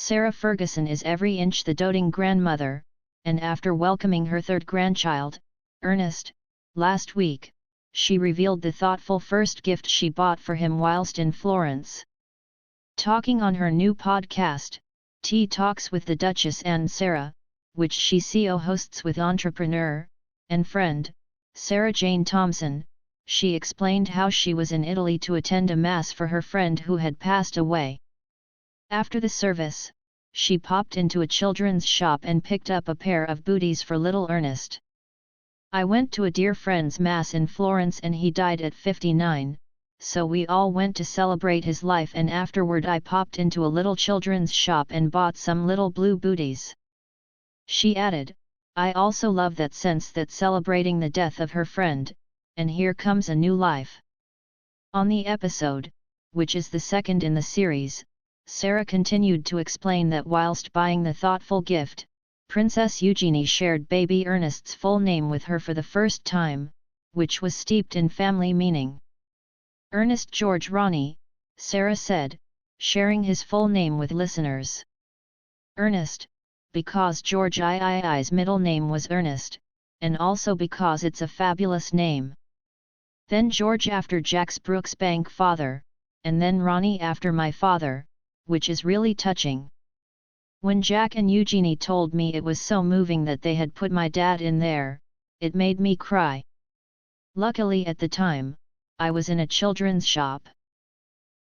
Sarah Ferguson is every inch the doting grandmother, and after welcoming her third grandchild, Ernest, last week, she revealed the thoughtful first gift she bought for him whilst in Florence. Talking on her new podcast, Tea Talks with the Duchess and Sarah, which she co-hosts with entrepreneur and friend, Sarah Jane Thomson, she explained how she was in Italy to attend a mass for her friend who had passed away. After the service, she popped into a children's shop and picked up a pair of booties for little Ernest. I went to a dear friend's mass in Florence and he died at 59, so we all went to celebrate his life, and afterward I popped into a little children's shop and bought some little blue booties. She added, I also love that sense that celebrating the death of her friend, and here comes a new life. On the episode, which is the second in the series, Sarah continued to explain that whilst buying the thoughtful gift, Princess Eugenie shared baby Ernest's full name with her for the first time, which was steeped in family meaning. Ernest George Ronnie, Sarah said, sharing his full name with listeners. Ernest, because George III's middle name was Ernest, and also because it's a fabulous name. Then George after Jack's Brooksbank father, and then Ronnie after my father, which is really touching. When Jack and Eugenie told me it was so moving that they had put my dad in there, it made me cry. Luckily at the time, I was in a children's shop.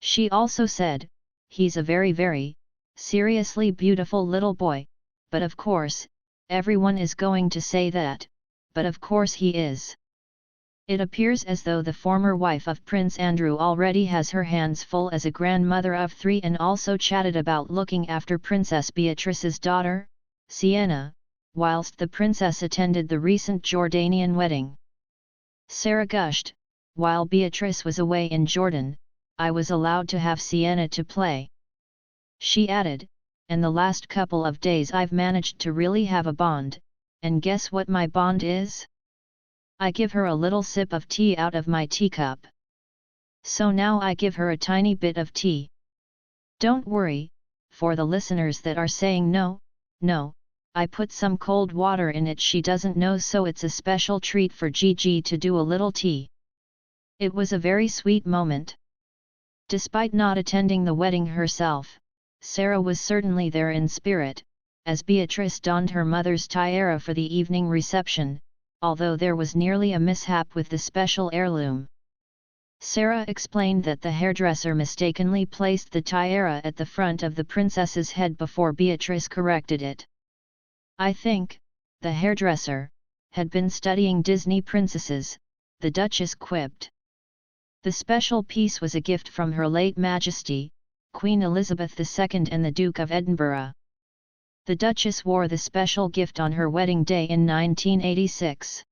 She also said, he's a very, seriously beautiful little boy, but of course, everyone is going to say that, but of course he is. It appears as though the former wife of Prince Andrew already has her hands full as a grandmother of 3 and also chatted about looking after Princess Beatrice's daughter, Sienna, whilst the princess attended the recent Jordanian wedding. Sarah gushed, while Beatrice was away in Jordan, I was allowed to have Sienna to play. She added, and the last couple of days I've managed to really have a bond, and guess what my bond is? I give her a little sip of tea out of my teacup. So now I give her a tiny bit of tea. Don't worry, for the listeners that are saying no, I put some cold water in it, she doesn't know, so it's a special treat for Gigi to do a little tea. It was a very sweet moment. Despite not attending the wedding herself, Sarah was certainly there in spirit, as Beatrice donned her mother's tiara for the evening reception, although there was nearly a mishap with the special heirloom. Sarah explained that the hairdresser mistakenly placed the tiara at the front of the princess's head before Beatrice corrected it. I think, the hairdresser, had been studying Disney princesses, the Duchess quipped. The special piece was a gift from Her late Majesty, Queen Elizabeth II and the Duke of Edinburgh. The Duchess wore the special gift on her wedding day in 1986.